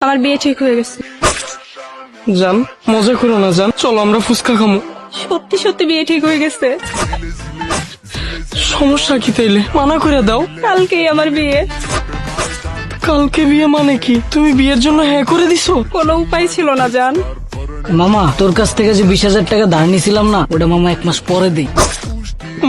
আমার বিয়ে ঠিক হয়ে গেছে। জান মজা করো না জান, চলো আমরা ফুচকা খামো। সত্যি সত্যি বিয়ে ঠিক হয়ে গেছে। সমস্যা কি তাইলে? মানা করে দাও। কালকেই আমার বিয়ে। কালকে বিয়ে মানে কি? তুমি বিয়ের জন্য হ্যাঁ করে দিছো? কোনো উপায় ছিল না জান। মামা তোর কাছ থেকে যে 20,000 টাকা ধার নিছিলাম না, ওটা মামা 1 মাস পরে দিই।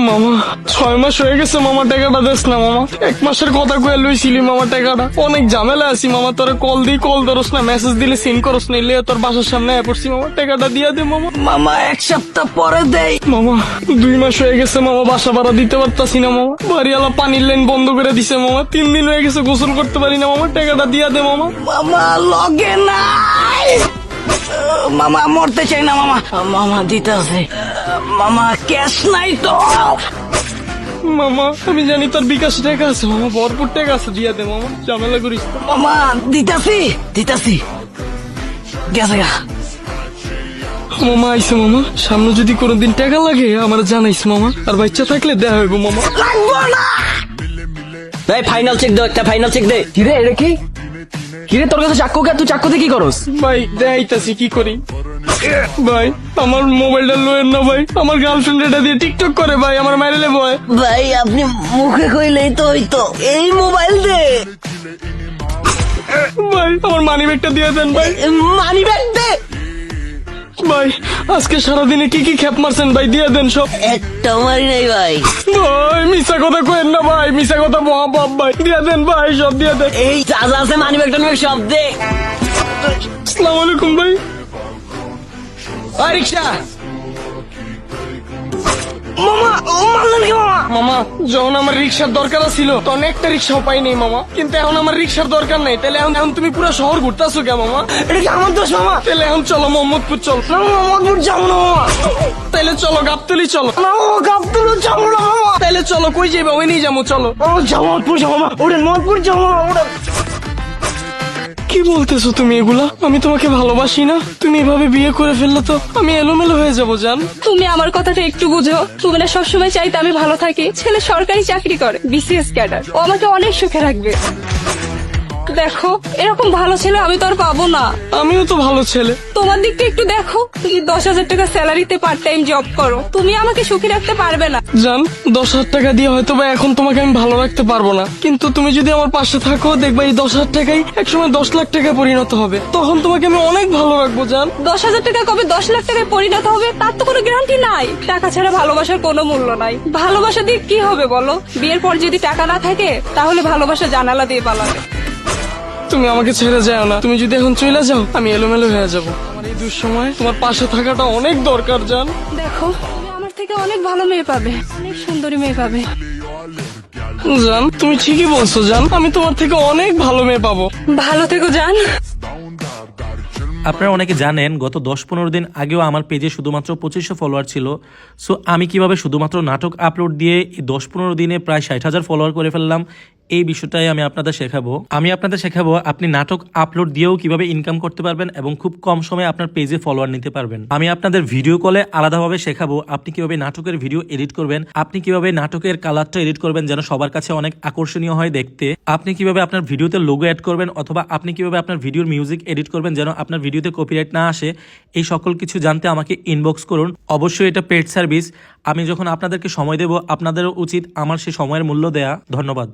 মামা 6 মাস হয়ে গেছে মামা, টাকাটা দেস না মামা। 1 মাসের কথা কয়ে লইছিলি মামা টাকাটা। অনেক ঝামেলা আছি মামা, তোরে কল দিই কল ধরস না, মেসেজ দিলে সিন করস না, ইলে তোর বাসার সামনে আয় পড়ছি মামা, টাকাটা দিয়া দে মামা। মামা 1 সপ্তাহ পরে দেই। মামা 2 মাস হয়ে গেছে মামা, বাসা ভাড়া দিতে পারতাছি না মামা, বাড়িওয়ালা পানির লাইন বন্ধ করে দিছে মামা, 3 দিন হয়ে গেছে গোসল করতে পারি না মামা, টাকাটা দিয়া দে মামা। মামা লগে নাই। মামা মরতে চাই না মামা। মামা দিতে আছে মামা, ক্যাশ নাই তো। মামা আমি জানি তোর বিকাশ টাকা আছে মামা, ভরপুর টাকা আছে, দিয়া দে মামা, ঝামেলা করিস না। মামা দিতাছি গেছে গা। মামা আইসে মামা, সামনে যদি কোনোদিন টাকা লাগে আমার জানাইস মামা, আর বাচ্চা থাকলে দেয়া হইব মামা। লাগবো না। এই ফাইনাল চেক দে, একটা ফাইনাল চেক দে। কিরে এটা কি? কিরে তোর কাছে চাক্কু কে? তুই চাক্কুতে কি করস? ভাই দেখাইতাছি কি করি। ভাই আমার মোবাইলটা লয়েন না ভাই, আমার গার্লফ্রেন্ড এটা দিয়ে টিকটক করে ভাই, আমার মাইরেলে ভয়। ভাই আপনি মুখে কইলেই তো হইতো, এই মোবাইল দে। ভাই আমার মানি ব্যাগটা দিয়ে দেন ভাই। মানি ব্যাগ দে। ভাই আজকে সারাদিনে কি কি খ্যাপ মারছেন ভাই, দিয়ে দেন সব। একটা মারি নাই ভাই। ভাই মিশা কথা কইেন না ভাই, মিশা কথা মহাপাপ ভাই, দিয়ে দেন ভাই, সব দিয়ে দেন। এই যা যা আছে মানি ব্যাগটা নিয়ে সব দে। আসসালামু আলাইকুম ভাই। ওই রিকশা। মামা ও মারলেন কি মামা? মামা যখন আমার রিক্সার দরকার ছিল তখন একটা রিক্সাও পাই নাই মামা, কিন্তু এখন আমার রিক্সার দরকার নাই, তাহলে এখন তুমি পুরো শহর ঘুরতেছো কে মামা? এটা কি আমার দোষ মামা? তাহলে এখন চলো মোহাম্মদপুর চল। না মোহাম্মদপুর যাবো না মামা। তাইলে চলো গাবতলি চলো। না ও গাবতলী যাবো না মামা। তাইলে চলো কই যাইবা ওই নিয়ে যাবো চলো। ও জামালপুর যাবো মামা, ওটা মোহাম্মদপুর যাবো মামা, ওটা। কি বলতেছো তুমি এগুলা? আমি তোমাকে ভালোবাসি না, তুমি এভাবে বিয়ে করে ফেললে তো আমি এলোমেলো হয়ে যাবো জান। তুমি আমার কথাটা একটু বুঝো। তুমি না সবসময় চাইতে আমি ভালো থাকি। ছেলে সরকারি চাকরি করে, BCS ক্যাডার, ও আমাকে অনেক সুখে রাখবে। দেখো এরকম ভালো ছেলে আমি তো আর পাবো না। আমিও তো ভালো ছেলে। তোমার দিকটা একটু দেখো। তুমি 10,000 টাকা স্যালারিতে পার্ট টাইম জব করো, তুমি আমাকে সুখী রাখতে পারবে না। জান 10,000 টাকা দিয়ে হয়তো বা এখন তোমাকে আমি ভালো রাখতে পারবো না, কিন্তু তুমি যদি আমার পাশে থাকো দেখবা এই 10,000 টাকাই একসময় 10 লাখ টাকায় পরিণত হবে, তখন তোমাকে আমি অনেক ভালো রাখবো জান। 10,000 টাকা কবে 10 লাখ টাকায় পরিণত হবে তার তো কোনো গ্যারান্টি নাই। টাকা ছাড়া ভালোবাসার কোনো মূল্য নাই। ভালোবাসা দিয়ে কি হবে বলো? বিয়ের পর যদি টাকা না থাকে তাহলে ভালোবাসা জানালা দিয়ে পালাবে। তুমি আমাকে ছেড়ে যাও না, তুমি যদি এখন চলে যাও আমি এলোমেলো হয়ে যাব। আমার এই দুঃসময় তোমার পাশে থাকাটা অনেক দরকার জান। দেখো তুমি আমার থেকে অনেক ভালো মেয়ে পাবে, অনেক সুন্দরী মেয়ে পাবে। জান তুমি ঠিকই বলছো জান, আমি তোমার থেকে অনেক ভালো মেয়ে পাবো। ভালো থেকো জান। আপনারা অনেকে জানেন গত 10-15 দিন আগেও আমার পেজে শুধুমাত্র 2500 ফলোয়ার ছিল। সো আমি কিভাবে শুধুমাত্র নাটক আপলোড দিয়ে এই 10-15 দিনে প্রায় 60,000 ফলোয়ার করে ফেললাম, এই বিষয়টাই আমি আপনাদের শেখাবো। আপনি নাটক আপলোড দিয়েও কিভাবে ইনকাম করতে পারবেন এবং খুব কম সময়ে আপনার পেজে ফলোয়ার নিতে পারবেন। আমি আপনাদের ভিডিও কলে আলাদাভাবে শেখাবো আপনি কিভাবে নাটকের ভিডিও এডিট করবেন, আপনি কিভাবে নাটকের কালারটা এডিট করবেন যেন সবার কাছে অনেক আকর্ষণীয় হয় দেখতে, আপনি কিভাবে আপনার ভিডিওতে লোগো অ্যাড করবেন, অথবা আপনি কিভাবে আপনার ভিডিওর মিউজিক এডিট করবেন যেন আপনার ভিডিওতে কপিরাইট না আসে। এই সকল কিছু জানতে আমাকে ইনবক্স করুন। অবশ্যই এটা পেড সার্ভিস। আমি যখন আপনাদেরকে সময় দেব আপনাদেরও উচিত আমার সেই সময়ের মূল্য দেয়া। ধন্যবাদ।